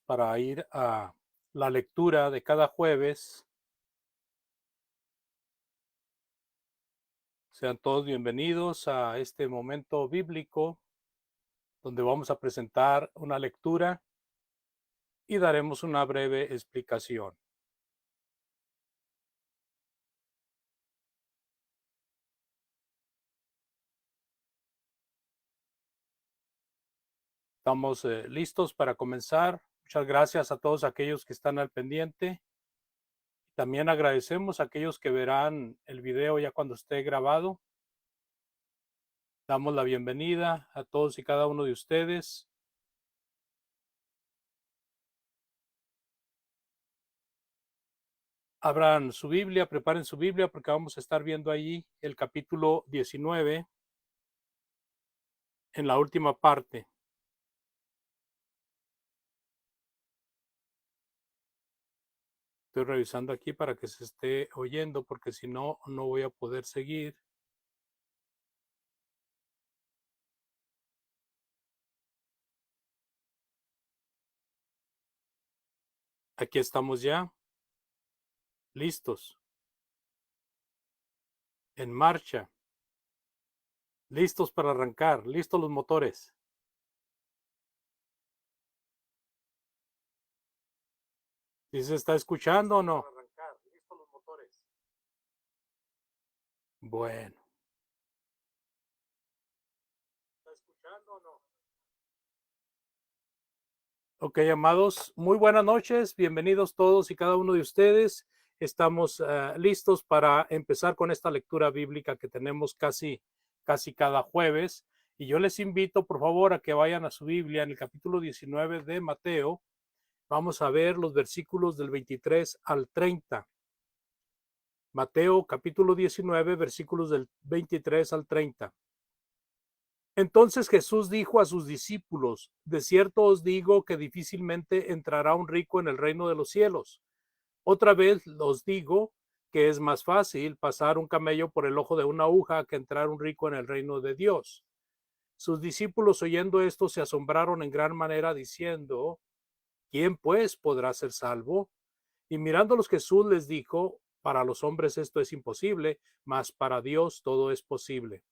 Para ir a la lectura de cada jueves. Sean todos bienvenidos a este momento bíblico donde vamos a presentar una lectura y daremos una breve explicación. Estamos listos para comenzar. Muchas gracias a todos aquellos que están al pendiente. También agradecemos a aquellos que verán el video ya cuando esté grabado. Damos la bienvenida a todos y cada uno de ustedes. Abran su Biblia, preparen su Biblia porque vamos a estar viendo allí el capítulo 19 en la última parte. Estoy revisando aquí para que se esté oyendo porque si no, no voy a poder seguir. Aquí estamos ya, listos, en marcha, listos para arrancar, listos los motores. ¿Sí se está escuchando o no? Bueno. ¿Está escuchando o no? Ok, amados, muy buenas noches, bienvenidos todos y cada uno de ustedes. Estamos listos para empezar con esta lectura bíblica que tenemos casi cada jueves. Y yo les invito, por favor, a que vayan a su Biblia en el capítulo 19 de Mateo. Vamos a ver los versículos del 23 al 30. Mateo capítulo 19, versículos del 23 al 30. Entonces Jesús dijo a sus discípulos: de cierto os digo que difícilmente entrará un rico en el reino de los cielos. Otra vez os digo que es más fácil pasar un camello por el ojo de una aguja que entrar un rico en el reino de Dios. Sus discípulos, oyendo esto, se asombraron en gran manera, diciendo: ¿quién pues podrá ser salvo? Y mirándolos Jesús les dijo: para los hombres esto es imposible, mas para Dios todo es posible.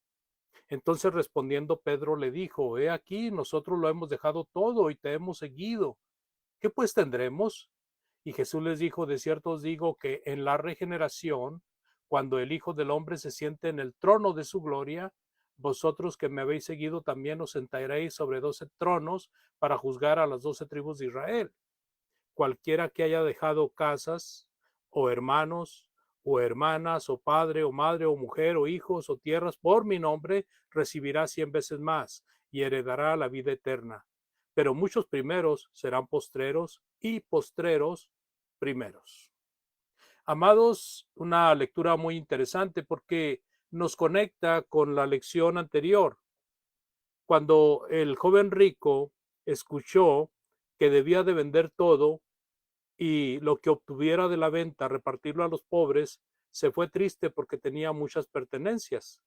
Entonces respondiendo Pedro le dijo: he aquí, nosotros lo hemos dejado todo y te hemos seguido. ¿Qué pues tendremos? Y Jesús les dijo: de cierto os digo que en la regeneración, cuando el Hijo del Hombre se siente en el trono de su gloria, vosotros que me habéis seguido también os sentaréis sobre 12 tronos para juzgar a las 12 tribus de Israel. Cualquiera que haya dejado casas, o hermanos, o hermanas, o padre, o madre, o mujer, o hijos, o tierras, por mi nombre, recibirá 100 veces más, y heredará la vida eterna. Pero muchos primeros serán postreros, y postreros primeros. Amados, una lectura muy interesante porque nos conecta con la lección anterior. Cuando el joven rico escuchó que debía de vender todo y lo que obtuviera de la venta repartirlo a los pobres, se fue triste porque tenía muchas pertenencias.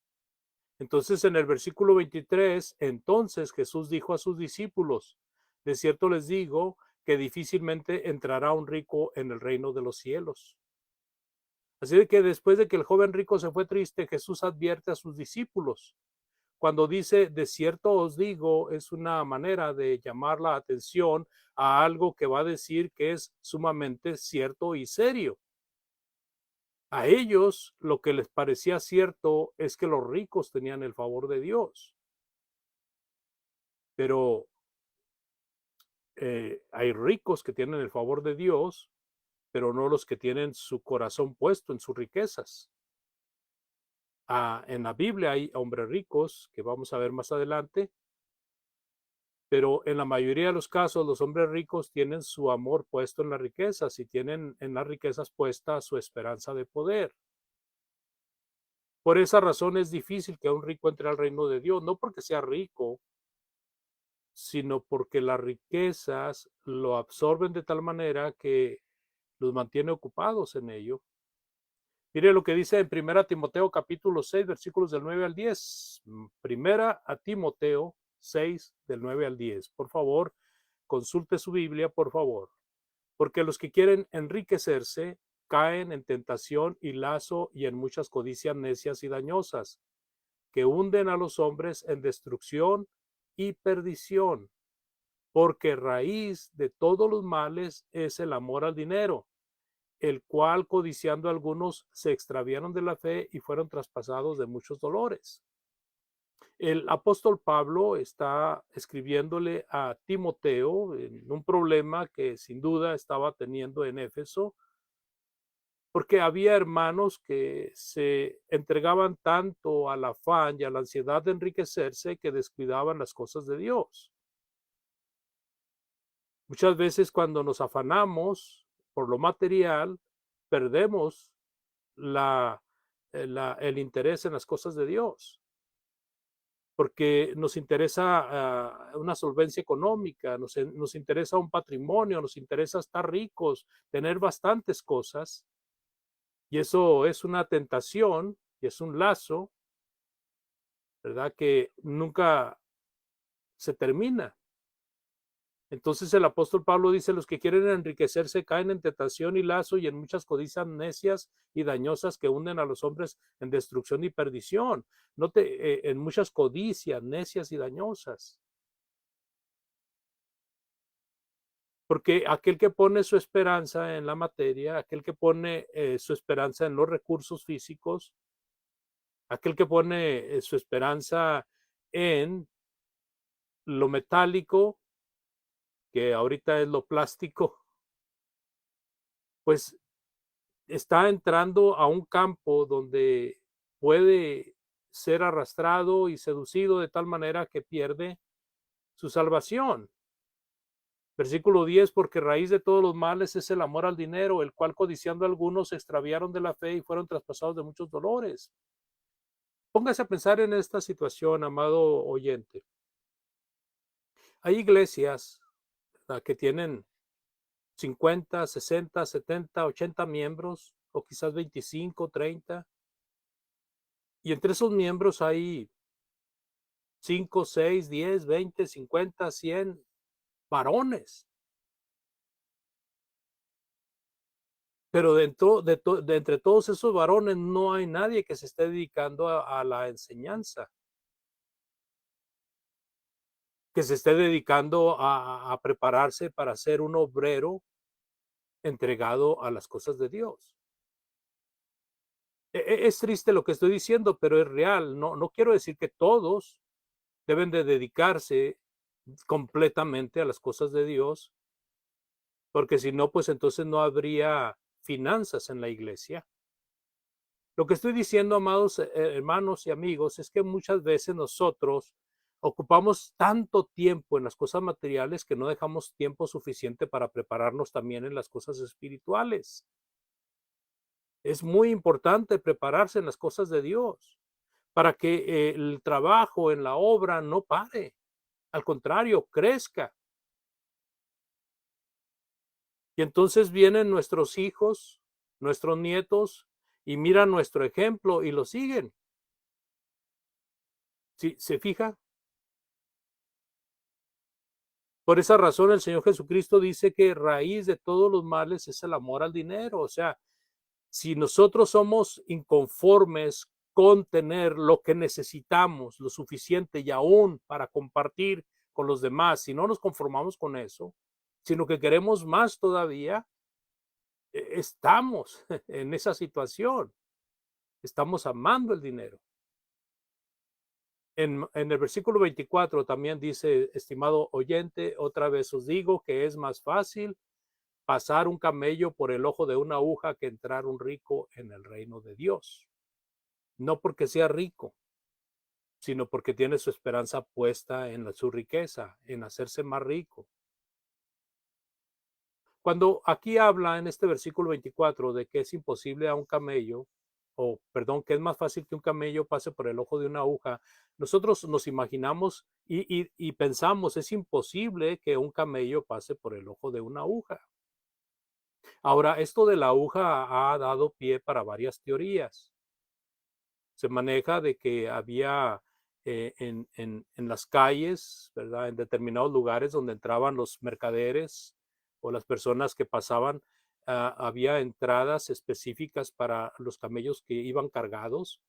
Entonces en el versículo 23, entonces Jesús dijo a sus discípulos: de cierto les digo que difícilmente entrará un rico en el reino de los cielos. Así de que después de que el joven rico se fue triste, Jesús advierte a sus discípulos. Cuando dice de cierto os digo, es una manera de llamar la atención a algo que va a decir que es sumamente cierto y serio. A ellos lo que les parecía cierto es que los ricos tenían el favor de Dios. Pero hay ricos que tienen el favor de Dios, pero no los que tienen su corazón puesto en sus riquezas. En la Biblia hay hombres ricos, que vamos a ver más adelante, pero en la mayoría de los casos los hombres ricos tienen su amor puesto en las riquezas y tienen en las riquezas puesta su esperanza de poder. Por esa razón es difícil que un rico entre al reino de Dios, no porque sea rico, sino porque las riquezas lo absorben de tal manera que los mantiene ocupados en ello. Mire lo que dice en 1 Timoteo capítulo 6, versículos del 9 al 10. 1 Timoteo 6, del 9 al 10. Por favor, consulte su Biblia, por favor, porque los que quieren enriquecerse caen en tentación y lazo y en muchas codicias necias y dañosas, que hunden a los hombres en destrucción y perdición, porque raíz de todos los males es el amor al dinero, el cual codiciando algunos se extraviaron de la fe y fueron traspasados de muchos dolores. El apóstol Pablo está escribiéndole a Timoteo en un problema que sin duda estaba teniendo en Éfeso, porque había hermanos que se entregaban tanto al afán y a la ansiedad de enriquecerse que descuidaban las cosas de Dios. Muchas veces cuando nos afanamos por lo material, perdemos el interés en las cosas de Dios, porque nos interesa una solvencia económica, nos interesa un patrimonio, nos interesa estar ricos, tener bastantes cosas, y eso es una tentación y es un lazo, ¿verdad? Que nunca se termina. Entonces el apóstol Pablo dice, los que quieren enriquecerse caen en tentación y lazo y en muchas codicias necias y dañosas que hunden a los hombres en destrucción y perdición. En muchas codicias necias y dañosas. Porque aquel que pone su esperanza en la materia, aquel que pone su esperanza en los recursos físicos, aquel que pone su esperanza en lo metálico, que ahorita es lo plástico, pues está entrando a un campo donde puede ser arrastrado y seducido de tal manera que pierde su salvación. Versículo 10, porque raíz de todos los males es el amor al dinero, el cual codiciando algunos se extraviaron de la fe y fueron traspasados de muchos dolores. Póngase a pensar en esta situación, amado oyente. Hay iglesias que tienen 50, 60, 70, 80 miembros, o quizás 25, 30, y entre esos miembros hay 5, 6, 10, 20, 50, 100 varones. Pero de entre todos esos varones no hay nadie que se esté dedicando a la enseñanza, que se esté dedicando a prepararse para ser un obrero entregado a las cosas de Dios. Es triste lo que estoy diciendo, pero es real. No quiero decir que todos deben de dedicarse completamente a las cosas de Dios, porque si no, pues entonces no habría finanzas en la iglesia. Lo que estoy diciendo, amados hermanos y amigos, es que muchas veces nosotros ocupamos tanto tiempo en las cosas materiales que no dejamos tiempo suficiente para prepararnos también en las cosas espirituales. Es muy importante prepararse en las cosas de Dios para que el trabajo en la obra no pare, al contrario, crezca. Y entonces vienen nuestros hijos, nuestros nietos, y miran nuestro ejemplo y lo siguen. ¿Sí? ¿Se fija? Por esa razón el Señor Jesucristo dice que raíz de todos los males es el amor al dinero. O sea, si nosotros somos inconformes con tener lo que necesitamos, lo suficiente y aún para compartir con los demás, si no nos conformamos con eso, sino que queremos más todavía, estamos en esa situación. Estamos amando el dinero. En el versículo 24 también dice, estimado oyente, otra vez os digo que es más fácil pasar un camello por el ojo de una aguja que entrar un rico en el reino de Dios. No porque sea rico, sino porque tiene su esperanza puesta en su riqueza, en hacerse más rico. Cuando aquí habla en este versículo 24 de que es imposible a un camello, o perdón, que es más fácil que un camello pase por el ojo de una aguja, nosotros nos imaginamos y pensamos, es imposible que un camello pase por el ojo de una aguja. Ahora, esto de la aguja ha dado pie para varias teorías. Se maneja de que había en las calles, ¿verdad? En determinados lugares donde entraban los mercaderes o las personas que pasaban, había entradas específicas para los camellos que iban cargados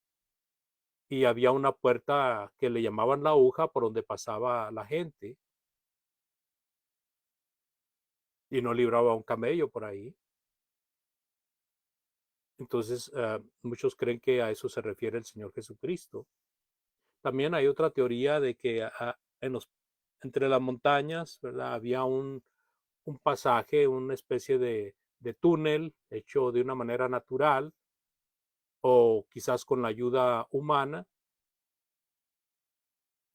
y había una puerta que le llamaban la aguja por donde pasaba la gente y no libraba un camello por ahí. Entonces, muchos creen que a eso se refiere el Señor Jesucristo. También hay otra teoría de que entre las montañas, ¿verdad? Había un pasaje, una especie de túnel hecho de una manera natural o quizás con la ayuda humana,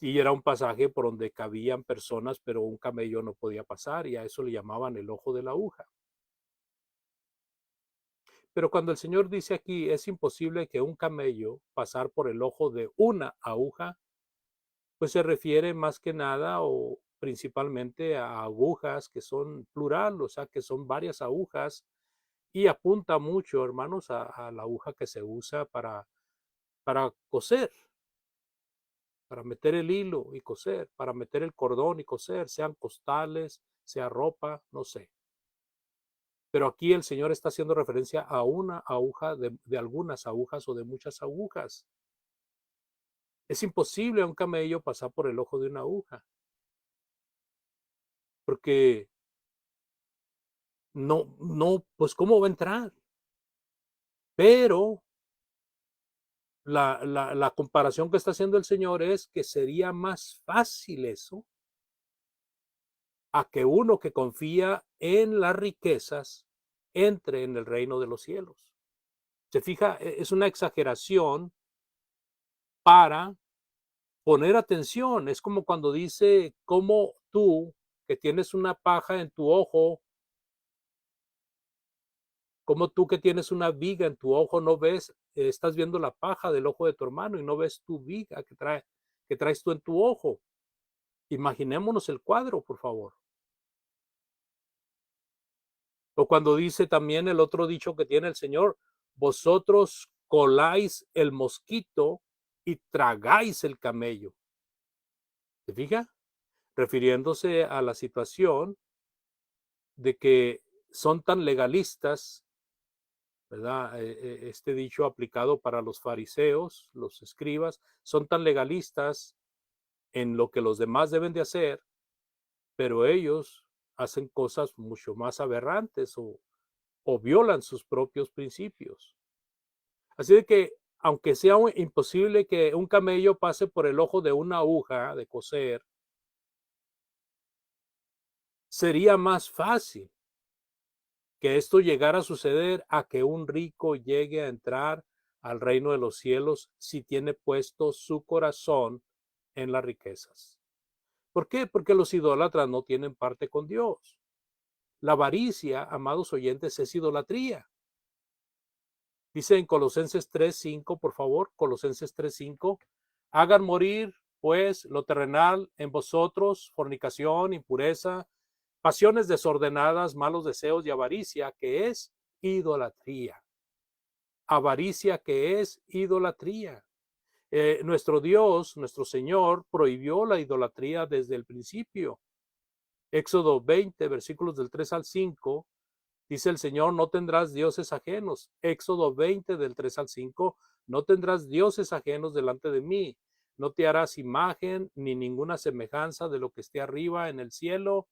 y era un pasaje por donde cabían personas, pero un camello no podía pasar, y a eso le llamaban el ojo de la aguja. Pero cuando el Señor dice aquí, es imposible que un camello pasar por el ojo de una aguja, pues se refiere más que nada o principalmente a agujas que son plural, o sea, que son varias agujas, y apunta mucho, hermanos, a la aguja que se usa para coser, para meter el hilo y coser, para meter el cordón y coser, sean costales, sea ropa, no sé. Pero aquí el Señor está haciendo referencia a una aguja de algunas agujas o de muchas agujas. Es imposible a un camello pasar por el ojo de una aguja, porque no, pues ¿cómo va a entrar? Pero la comparación que está haciendo el Señor es que sería más fácil eso a que uno que confía en las riquezas entre en el reino de los cielos. Se fija, es una exageración para poner atención. Es como cuando dice, como tú que tienes una paja en tu ojo, como tú que tienes una viga en tu ojo, no ves, estás viendo la paja del ojo de tu hermano y no ves tu viga que traes tú en tu ojo. Imaginémonos el cuadro, por favor. O cuando dice también el otro dicho que tiene el Señor, vosotros coláis el mosquito y tragáis el camello. ¿Se fija? Refiriéndose a la situación de que son tan legalistas, ¿verdad? Este dicho aplicado para los fariseos, los escribas, son tan legalistas en lo que los demás deben de hacer, pero ellos hacen cosas mucho más aberrantes o violan sus propios principios. Así de que, aunque sea imposible que un camello pase por el ojo de una aguja de coser, sería más fácil que esto llegara a suceder a que un rico llegue a entrar al reino de los cielos si tiene puesto su corazón en las riquezas. ¿Por qué? Porque los idólatras no tienen parte con Dios. La avaricia, amados oyentes, es idolatría. Dice en Colosenses 3:5, por favor, Colosenses 3:5, hagan morir pues lo terrenal en vosotros, fornicación, impureza, pasiones desordenadas, malos deseos y avaricia, que es idolatría. Avaricia, que es idolatría. Nuestro Dios, nuestro Señor, prohibió la idolatría desde el principio. Éxodo 20, versículos del 3 al 5, dice el Señor, no tendrás dioses ajenos. Éxodo 20 del 3 al 5, no tendrás dioses ajenos delante de mí. No te harás imagen ni ninguna semejanza de lo que esté arriba en el cielo,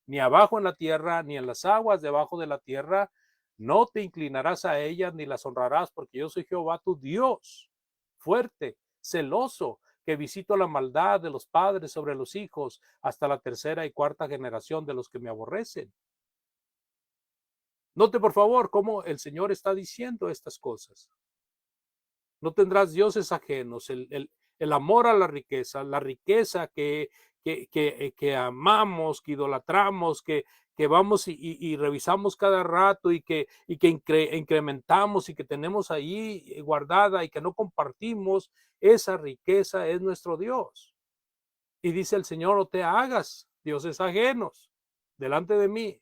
ni abajo en la tierra, ni en las aguas debajo de la tierra. No te inclinarás a ellas ni las honrarás, porque yo soy Jehová tu Dios, fuerte, celoso, que visito la maldad de los padres sobre los hijos hasta la tercera y cuarta generación de los que me aborrecen. Note por favor cómo el Señor está diciendo estas cosas. No tendrás dioses ajenos, el amor a la riqueza que amamos, que idolatramos, que vamos y revisamos cada rato y que incrementamos y que tenemos ahí guardada y que no compartimos, esa riqueza es nuestro Dios. Y dice el Señor, no te hagas dioses ajenos delante de mí.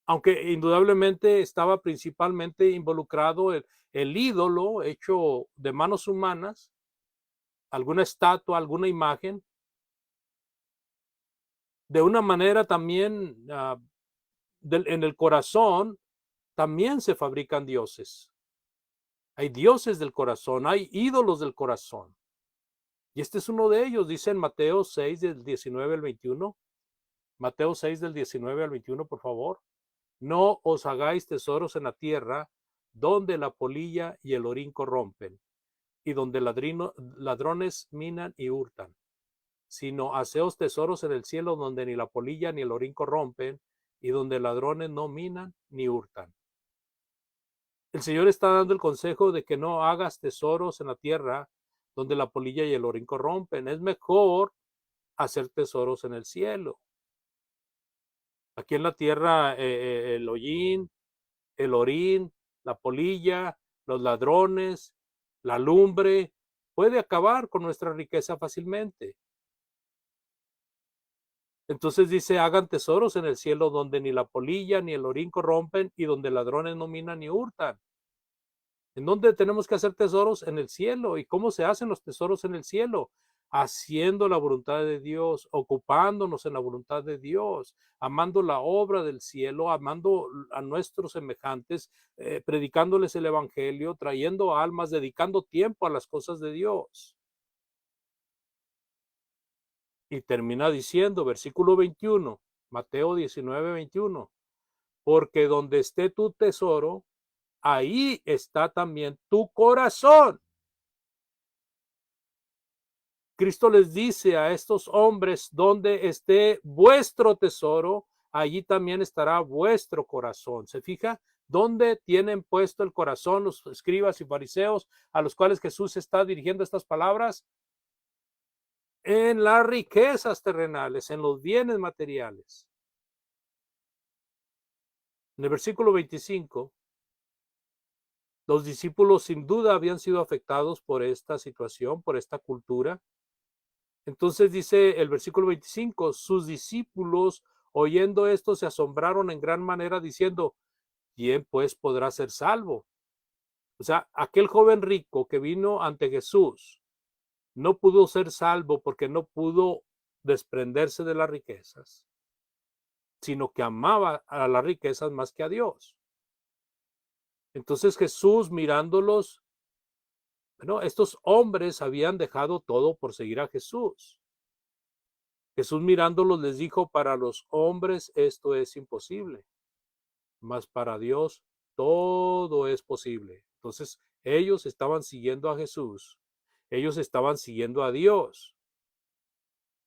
Aunque indudablemente estaba principalmente involucrado el ídolo hecho de manos humanas, alguna estatua, alguna imagen. De una manera también, en el corazón, también se fabrican dioses. Hay dioses del corazón, hay ídolos del corazón. Y este es uno de ellos, dice en Mateo 6, del 19 al 21. Mateo 6, del 19 al 21, por favor. No os hagáis tesoros en la tierra, donde la polilla y el orín corrompen, y donde ladrones minan y hurtan, sino haceos tesoros en el cielo, donde ni la polilla ni el orín corrompen, y donde ladrones no minan ni hurtan. El Señor está dando el consejo de que no hagas tesoros en la tierra, donde la polilla y el orín corrompen. Es mejor hacer tesoros en el cielo. Aquí en la tierra, el hollín, el orín, la polilla, los ladrones, la lumbre, puede acabar con nuestra riqueza fácilmente. Entonces dice, hagan tesoros en el cielo donde ni la polilla ni el orín corrompen y donde ladrones no minan ni hurtan. ¿En dónde tenemos que hacer tesoros? En el cielo. ¿Y cómo se hacen los tesoros en el cielo? Haciendo la voluntad de Dios, ocupándonos en la voluntad de Dios, amando la obra del cielo, amando a nuestros semejantes, predicándoles el evangelio, trayendo almas, dedicando tiempo a las cosas de Dios. Y termina diciendo, versículo 21, Mateo 19, 21, porque donde esté tu tesoro, ahí está también tu corazón. Cristo les dice a estos hombres, donde esté vuestro tesoro, allí también estará vuestro corazón. ¿Se fija? ¿Dónde tienen puesto el corazón los escribas y fariseos a los cuales Jesús está dirigiendo estas palabras? En las riquezas terrenales, en los bienes materiales. En el versículo 25, los discípulos sin duda habían sido afectados por esta situación, por esta cultura. Entonces dice el versículo 25, sus discípulos oyendo esto se asombraron en gran manera diciendo, ¿quién pues podrá ser salvo? O sea, aquel joven rico que vino ante Jesús no pudo ser salvo porque no pudo desprenderse de las riquezas, sino que amaba a las riquezas más que a Dios. Entonces Jesús mirándolos, bueno, estos hombres habían dejado todo por seguir a Jesús. Jesús mirándolos les dijo, para los hombres esto es imposible, mas para Dios todo es posible. Entonces ellos estaban siguiendo a Jesús, ellos estaban siguiendo a Dios,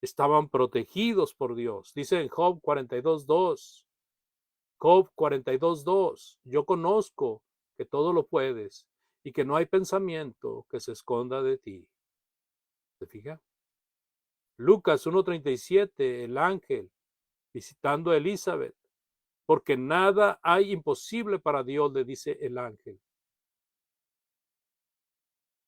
estaban protegidos por Dios. Dice en Job 42:2, Job 42:2, yo conozco que todo lo puedes y que no hay pensamiento que se esconda de ti. ¿Se fija? Lucas 1:37, el ángel visitando a Elizabeth, porque nada hay imposible para Dios, le dice el ángel.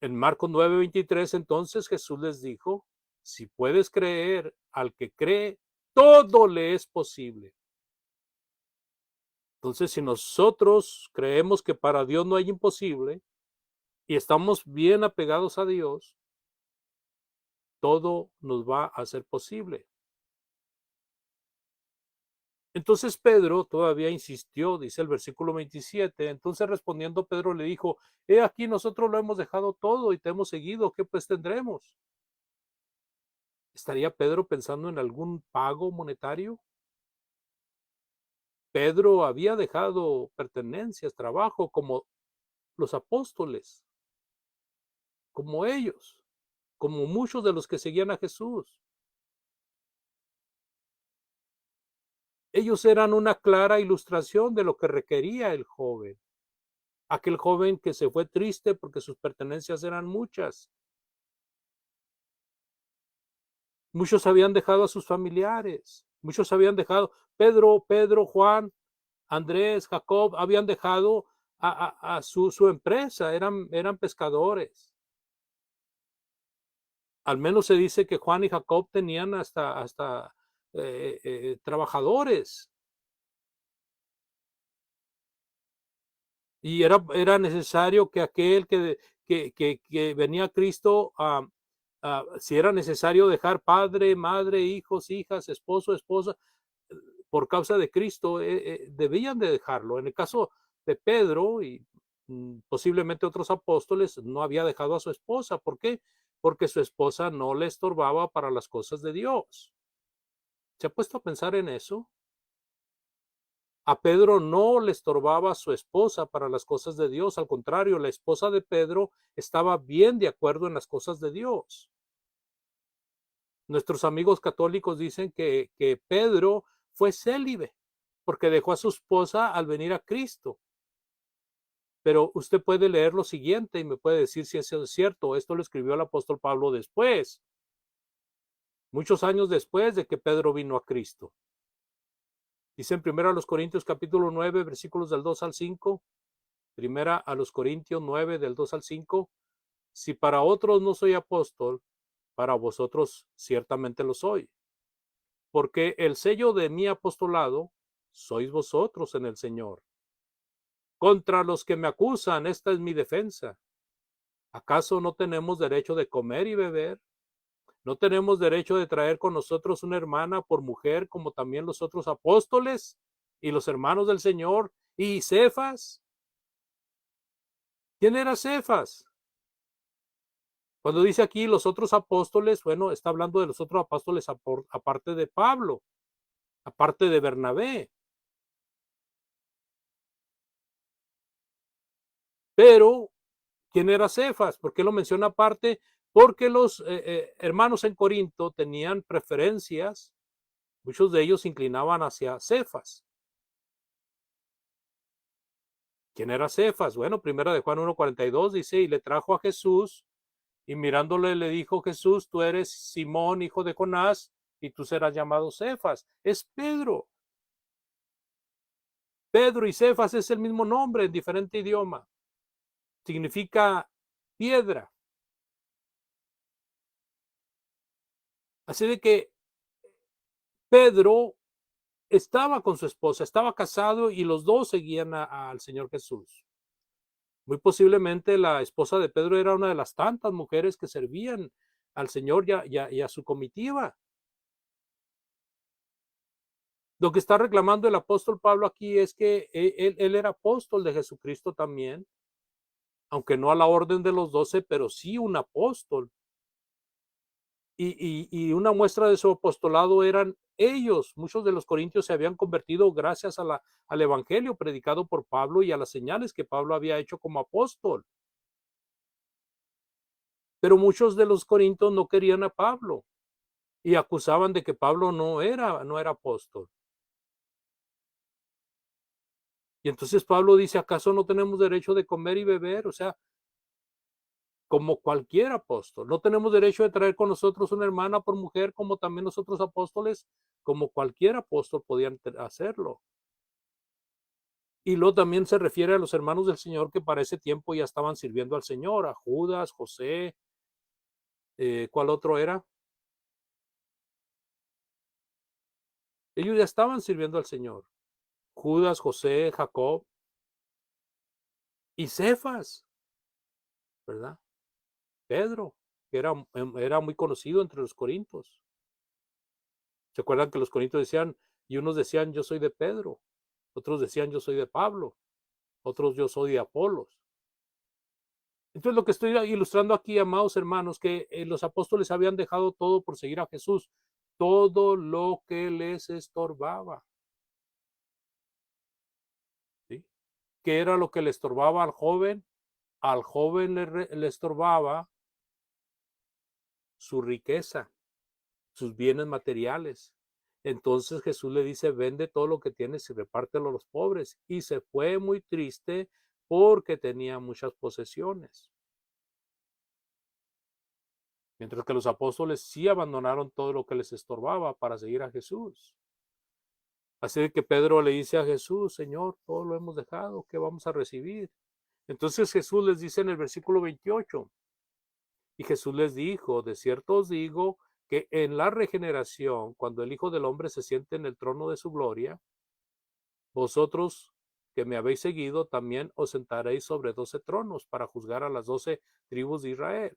En Marcos 9:23, entonces Jesús les dijo, si puedes creer, al que cree, todo le es posible. Entonces, si nosotros creemos que para Dios no hay imposible y estamos bien apegados a Dios, todo nos va a ser posible. Entonces Pedro todavía insistió, dice el versículo 27. Entonces respondiendo Pedro le dijo, he aquí nosotros lo hemos dejado todo y te hemos seguido, ¿qué pues tendremos? ¿Estaría Pedro pensando en algún pago monetario? Pedro había dejado pertenencias, trabajo, como los apóstoles, como ellos, como muchos de los que seguían a Jesús. Ellos eran una clara ilustración de lo que requería el joven. Aquel joven que se fue triste porque sus pertenencias eran muchas. Muchos habían dejado a sus familiares, muchos habían dejado, Pedro, Juan, Andrés, Jacob, habían dejado a su empresa, eran pescadores. Al menos se dice que Juan y Jacob tenían hasta trabajadores. Y era necesario que aquel que venía a Cristo si era necesario dejar padre, madre, hijos, hijas, esposo, esposa, por causa de Cristo, debían de dejarlo. En el caso de Pedro y posiblemente otros apóstoles, no había dejado a su esposa. ¿Por qué? Porque su esposa no le estorbaba para las cosas de Dios. ¿Se ha puesto a pensar en eso? A Pedro no le estorbaba su esposa para las cosas de Dios. Al contrario, la esposa de Pedro estaba bien de acuerdo en las cosas de Dios. Nuestros amigos católicos dicen que Pedro fue célibe porque dejó a su esposa al venir a Cristo. Pero usted puede leer lo siguiente y me puede decir si eso es cierto. Esto lo escribió el apóstol Pablo después, muchos años después de que Pedro vino a Cristo. Dice en 1 Corintios capítulo 9, versículos del 2 al 5, 1 Corintios 9, del 2 al 5, si para otros no soy apóstol, para vosotros ciertamente lo soy, porque el sello de mi apostolado sois vosotros en el Señor. Contra los que me acusan, esta es mi defensa. ¿Acaso no tenemos derecho de comer y beber? ¿No tenemos derecho de traer con nosotros una hermana por mujer como también los otros apóstoles y los hermanos del Señor y Cefas? ¿Quién era Cefas? Cuando dice aquí los otros apóstoles, bueno, está hablando de los otros apóstoles aparte de Pablo, aparte de Bernabé. Pero, ¿quién era Cefas? ¿Por qué lo menciona aparte? Porque los hermanos en Corinto tenían preferencias, muchos de ellos se inclinaban hacia Cefas. ¿Quién era Cefas? Bueno, primera de Juan 1:42 dice, y le trajo a Jesús, y mirándole le dijo Jesús, tú eres Simón, hijo de Jonás, y tú serás llamado Cefas. Es Pedro. Pedro y Cefas es el mismo nombre en diferente idioma. Significa piedra. Así de que Pedro estaba con su esposa, estaba casado y los dos seguían al Señor Jesús. Muy posiblemente la esposa de Pedro era una de las tantas mujeres que servían al Señor y a su comitiva. Lo que está reclamando el apóstol Pablo aquí es que él era apóstol de Jesucristo también, aunque no a la orden de los 12, pero sí un apóstol. Y una muestra de su apostolado eran ellos. Muchos de los corintios se habían convertido gracias al evangelio predicado por Pablo y a las señales que Pablo había hecho como apóstol. Pero muchos de los corintios no querían a Pablo y acusaban de que Pablo no era apóstol. Y entonces Pablo dice, ¿acaso no tenemos derecho de comer y beber? O sea, como cualquier apóstol. No tenemos derecho de traer con nosotros una hermana por mujer, como también los otros apóstoles, como cualquier apóstol podían hacerlo. Y luego también se refiere a los hermanos del Señor que para ese tiempo ya estaban sirviendo al Señor, a Judas, José, ¿cuál otro era? Ellos ya estaban sirviendo al Señor. Judas, José, Jacob y Cefas, ¿verdad? Pedro, que era muy conocido entre los corintios. ¿Se acuerdan que los corintios decían, y unos decían, yo soy de Pedro, otros decían, yo soy de Pablo, otros, yo soy de Apolos? Entonces, lo que estoy ilustrando aquí, amados hermanos, que los apóstoles habían dejado todo por seguir a Jesús, todo lo que les estorbaba. ¿Sí? ¿Qué era lo que le estorbaba al joven? Al joven le estorbaba su riqueza, sus bienes materiales. Entonces Jesús le dice, vende todo lo que tienes y repártelo a los pobres. Y se fue muy triste porque tenía muchas posesiones. Mientras que los apóstoles sí abandonaron todo lo que les estorbaba para seguir a Jesús. Así que Pedro le dice a Jesús, Señor, todo lo hemos dejado, ¿qué vamos a recibir? Entonces Jesús les dice en el versículo 28, y Jesús les dijo, de cierto os digo que en la regeneración, cuando el Hijo del Hombre se siente en el trono de su gloria, vosotros que me habéis seguido también os sentaréis sobre 12 tronos para juzgar a las 12 tribus de Israel.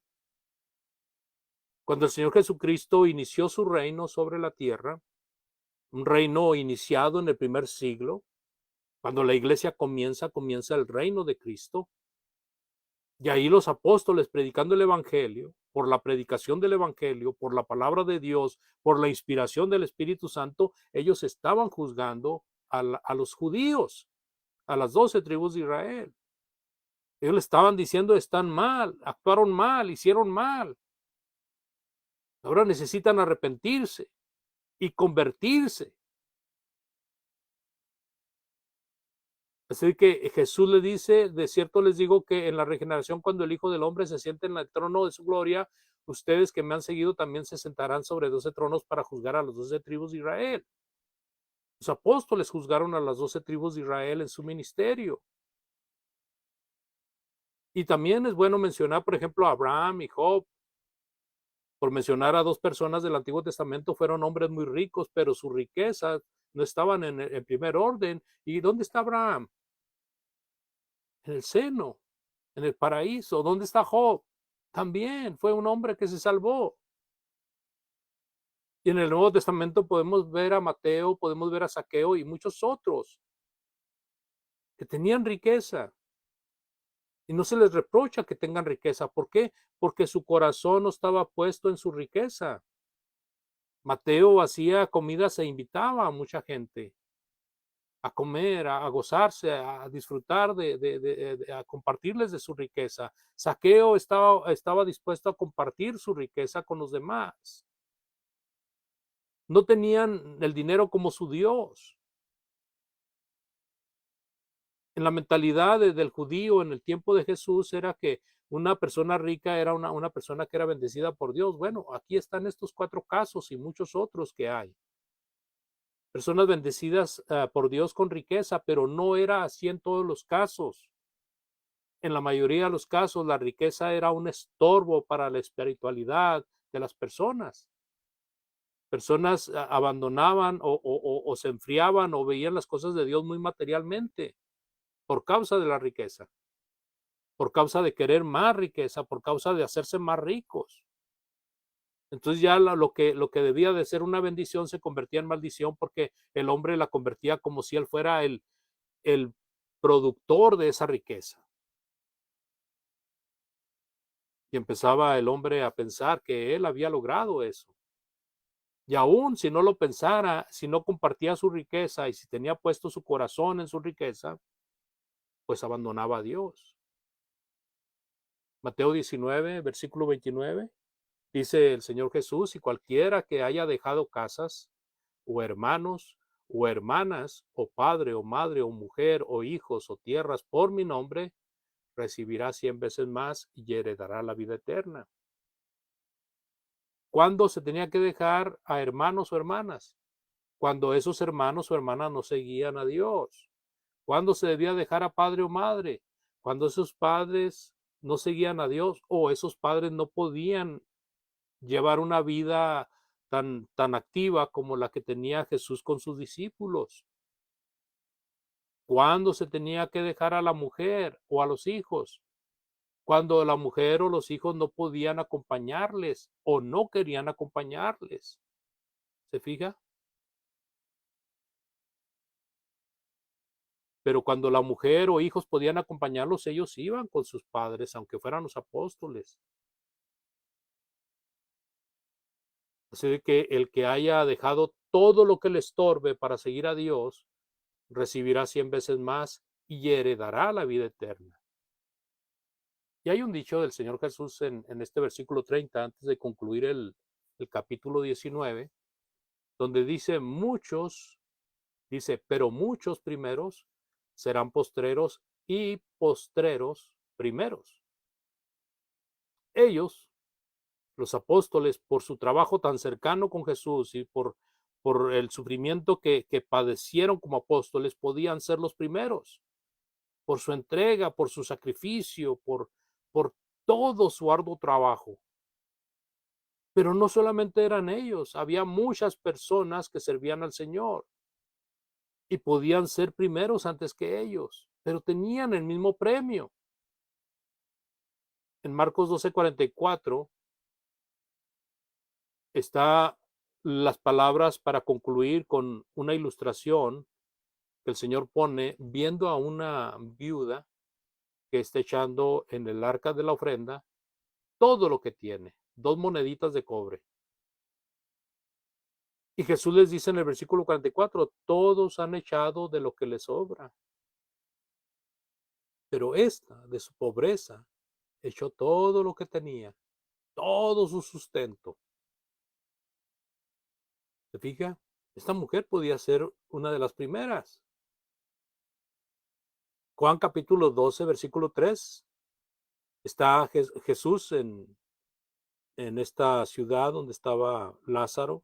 Cuando el Señor Jesucristo inició su reino sobre la tierra, un reino iniciado en el primer siglo, cuando la iglesia comienza el reino de Cristo, y ahí los apóstoles predicando el evangelio, por la predicación del evangelio, por la palabra de Dios, por la inspiración del Espíritu Santo, ellos estaban juzgando a los judíos, a las 12 tribus de Israel. Ellos le estaban diciendo, están mal, actuaron mal, hicieron mal. Ahora necesitan arrepentirse y convertirse. Así que Jesús le dice, de cierto les digo que en la regeneración, cuando el Hijo del Hombre se siente en el trono de su gloria, ustedes que me han seguido también se sentarán sobre 12 tronos para juzgar a las 12 tribus de Israel. Los apóstoles juzgaron a las 12 tribus de Israel en su ministerio. Y también es bueno mencionar, por ejemplo, a Abraham y Job. Por mencionar a dos personas del Antiguo Testamento, fueron hombres muy ricos, pero sus riquezas no estaban en primer orden. ¿Y dónde está Abraham? En el seno, en el paraíso. ¿Dónde está Job? También fue un hombre que se salvó. Y en el Nuevo Testamento podemos ver a Mateo, podemos ver a Zaqueo y muchos otros que tenían riqueza. Y no se les reprocha que tengan riqueza. ¿Por qué? Porque su corazón no estaba puesto en su riqueza. Mateo hacía comidas e invitaba a mucha gente a comer, a gozarse, a disfrutar, a compartirles de su riqueza. Zaqueo estaba dispuesto a compartir su riqueza con los demás. No tenían el dinero como su Dios. En la mentalidad del judío en el tiempo de Jesús era que una persona rica era una persona que era bendecida por Dios. Bueno, aquí están estos 4 casos y muchos otros que hay. Personas bendecidas por Dios con riqueza, pero no era así en todos los casos. En la mayoría de los casos, la riqueza era un estorbo para la espiritualidad de las personas. Personas abandonaban o se enfriaban o veían las cosas de Dios muy materialmente por causa de la riqueza, por causa de querer más riqueza, por causa de hacerse más ricos. Entonces ya lo que debía de ser una bendición se convertía en maldición porque el hombre la convertía como si él fuera el productor de esa riqueza. Y empezaba el hombre a pensar que él había logrado eso. Y aún si no lo pensara, si no compartía su riqueza y si tenía puesto su corazón en su riqueza, pues abandonaba a Dios. Mateo 19, versículo 29, dice el Señor Jesús, y cualquiera que haya dejado casas, o hermanos, o hermanas, o padre, o madre, o mujer, o hijos, o tierras, por mi nombre, recibirá 100 veces más y heredará la vida eterna. ¿Cuándo se tenía que dejar a hermanos o hermanas? Cuando esos hermanos o hermanas no seguían a Dios. ¿Cuándo se debía dejar a padre o madre? Cuando esos padres no seguían a Dios o esos padres no podían llevar una vida tan activa como la que tenía Jesús con sus discípulos. ¿Cuándo se tenía que dejar a la mujer o a los hijos? Cuando la mujer o los hijos no podían acompañarles o no querían acompañarles. ¿Se fija? Pero cuando la mujer o hijos podían acompañarlos, ellos iban con sus padres, aunque fueran los apóstoles. Así que el que haya dejado todo lo que le estorbe para seguir a Dios, recibirá 100 veces más y heredará la vida eterna. Y hay un dicho del Señor Jesús en este versículo 30, antes de concluir el capítulo 19, donde pero muchos primeros serán postreros y postreros primeros. Ellos, los apóstoles, por su trabajo tan cercano con Jesús y por el sufrimiento que padecieron como apóstoles, podían ser los primeros, por su entrega, por su sacrificio, por todo su arduo trabajo. Pero no solamente eran ellos, había muchas personas que servían al Señor y podían ser primeros antes que ellos, pero tenían el mismo premio. En Marcos 12:44 está las palabras para concluir con una ilustración que el Señor pone viendo a una viuda que está echando en el arca de la ofrenda todo lo que tiene, 2 moneditas de cobre. Y Jesús les dice en el versículo 44, todos han echado de lo que les sobra, pero esta, de su pobreza, echó todo lo que tenía, todo su sustento. ¿Se fija? Esta mujer podía ser una de las primeras. Juan capítulo 12, versículo 3. Está Jesús en esta ciudad donde estaba Lázaro,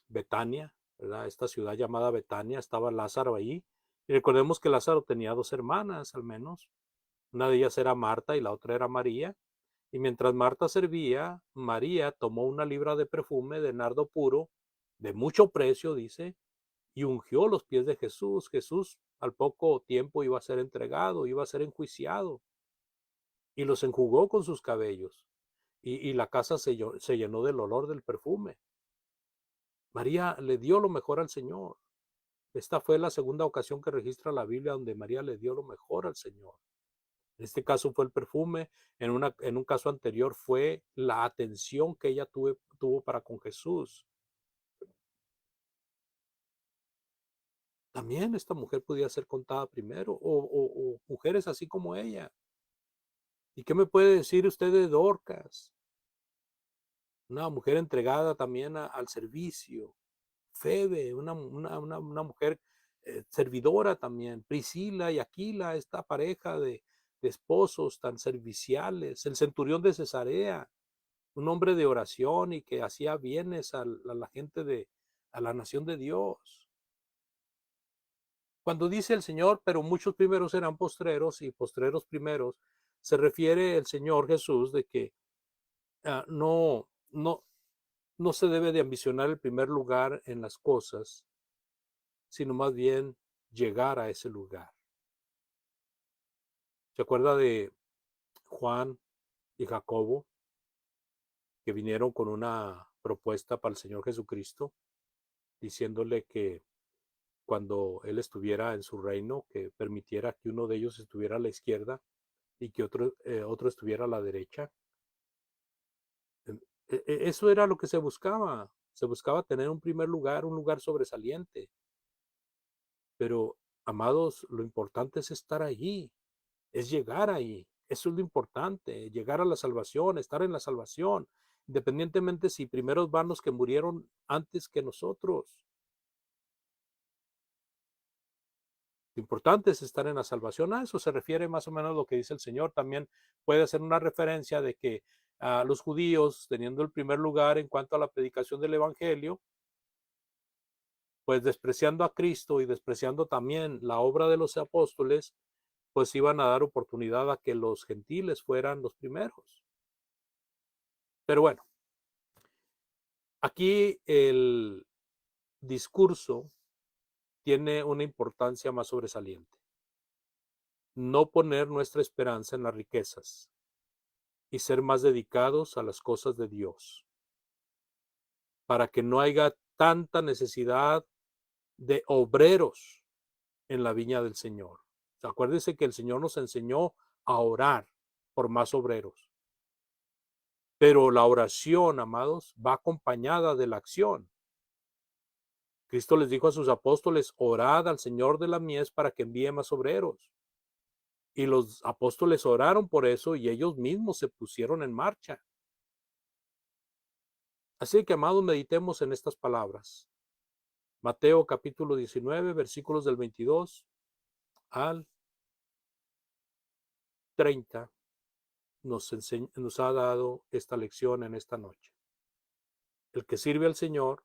Betania, ¿verdad? Esta ciudad llamada Betania, estaba Lázaro ahí. Y recordemos que Lázaro tenía 2 hermanas al menos. Una de ellas era Marta y la otra era María. Y mientras Marta servía, María tomó una libra de perfume de nardo puro, de mucho precio, dice, y ungió los pies de Jesús. Jesús al poco tiempo iba a ser entregado, iba a ser enjuiciado, y los enjugó con sus cabellos. Y la casa se llenó del olor del perfume. María le dio lo mejor al Señor. Esta fue la segunda ocasión que registra la Biblia donde María le dio lo mejor al Señor. En este caso fue el perfume, en un caso anterior fue la atención que ella tuvo para con Jesús. También esta mujer podía ser contada primero, o mujeres así como ella. ¿Y qué me puede decir usted de Dorcas? Una mujer entregada también al servicio. Febe, una mujer servidora también. Priscila y Aquila, esta pareja de esposos tan serviciales. El centurión de Cesarea, un hombre de oración y que hacía bienes a la gente a la nación de Dios. Cuando dice el Señor, pero muchos primeros serán postreros y postreros primeros, se refiere el Señor Jesús de que no se debe de ambicionar el primer lugar en las cosas, sino más bien llegar a ese lugar. ¿Se acuerda de Juan y Jacobo que vinieron con una propuesta para el Señor Jesucristo, diciéndole que cuando Él estuviera en su reino, que permitiera que uno de ellos estuviera a la izquierda y que otro estuviera a la derecha? Eso era lo que se buscaba. Se buscaba tener un primer lugar, un lugar sobresaliente. Pero, amados, lo importante es estar allí, es llegar ahí. Eso es lo importante, llegar a la salvación, estar en la salvación, independientemente si primeros van los que murieron antes que nosotros. Lo importante es estar en la salvación. A eso se refiere más o menos lo que dice el Señor. También puede ser una referencia de que los judíos, teniendo el primer lugar en cuanto a la predicación del Evangelio, pues despreciando a Cristo y despreciando también la obra de los apóstoles, pues iban a dar oportunidad a que los gentiles fueran los primeros. Pero bueno, aquí el discurso tiene una importancia más sobresaliente. No poner nuestra esperanza en las riquezas y ser más dedicados a las cosas de Dios, para que no haya tanta necesidad de obreros en la viña del Señor. Acuérdense que el Señor nos enseñó a orar por más obreros. Pero la oración, amados, va acompañada de la acción. Cristo les dijo a sus apóstoles, orad al Señor de la mies para que envíe más obreros. Y los apóstoles oraron por eso y ellos mismos se pusieron en marcha. Así que, amados, meditemos en estas palabras. Mateo capítulo 19, versículos del 22 al 30 nos ha dado esta lección en esta noche. El que sirve al Señor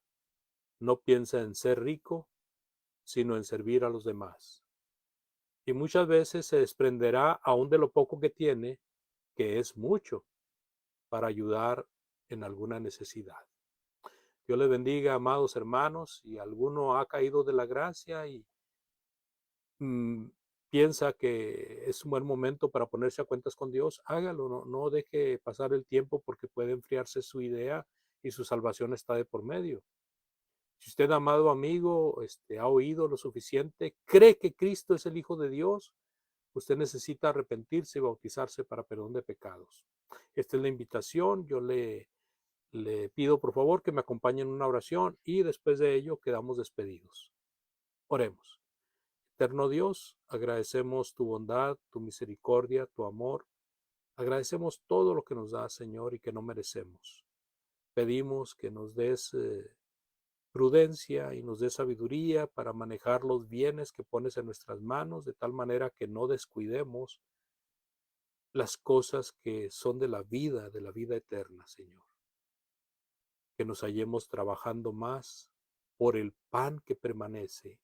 no piensa en ser rico, sino en servir a los demás. Y muchas veces se desprenderá aún de lo poco que tiene, que es mucho, para ayudar en alguna necesidad. Dios les bendiga, amados hermanos, y alguno ha caído de la gracia y piensa que es un buen momento para ponerse a cuentas con Dios, hágalo, no deje pasar el tiempo porque puede enfriarse su idea y su salvación está de por medio. Si usted, amado amigo, ha oído lo suficiente, cree que Cristo es el Hijo de Dios, usted necesita arrepentirse y bautizarse para perdón de pecados. Esta es la invitación. Yo le pido por favor que me acompañe en una oración y después de ello quedamos despedidos. Oremos. Eterno Dios, agradecemos tu bondad, tu misericordia, tu amor. Agradecemos todo lo que nos das, Señor, y que no merecemos. Pedimos que nos des prudencia y nos des sabiduría para manejar los bienes que pones en nuestras manos, de tal manera que no descuidemos las cosas que son de la vida eterna, Señor. Que nos hallemos trabajando más por el pan que permanece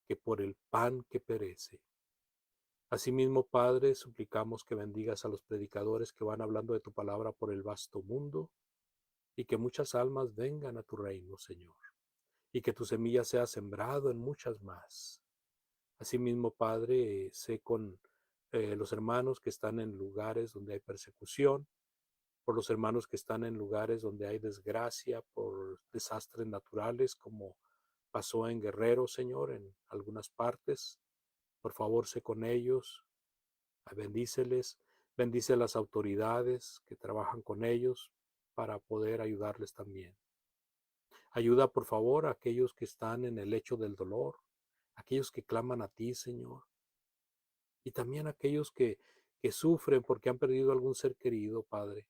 que por el pan que perece. Asimismo, Padre, suplicamos que bendigas a los predicadores que van hablando de tu palabra por el vasto mundo y que muchas almas vengan a tu reino, Señor, y que tu semilla sea sembrado en muchas más. Asimismo, Padre, sé con los hermanos que están en lugares donde hay persecución, por los hermanos que están en lugares donde hay desgracia, por desastres naturales como pasó en Guerrero, Señor, en algunas partes. Por favor, sé con ellos, bendíceles, bendice a las autoridades que trabajan con ellos para poder ayudarles también. Ayuda, por favor, a aquellos que están en el lecho del dolor, aquellos que claman a ti, Señor, y también a aquellos que sufren porque han perdido algún ser querido, Padre.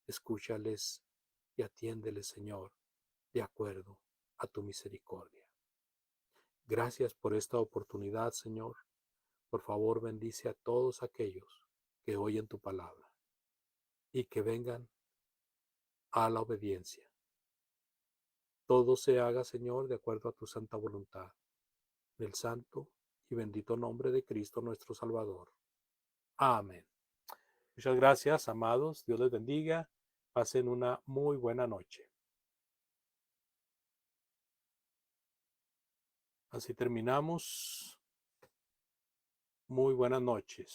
Escúchales y atiéndeles, Señor, de acuerdo a tu misericordia. Gracias por esta oportunidad, Señor. Por favor, bendice a todos aquellos que oyen tu palabra y que vengan a la obediencia. Todo se haga, Señor, de acuerdo a tu santa voluntad. En el santo y bendito nombre de Cristo nuestro Salvador. Amén. Muchas gracias, amados. Dios les bendiga. Pasen una muy buena noche. Así terminamos. Muy buenas noches.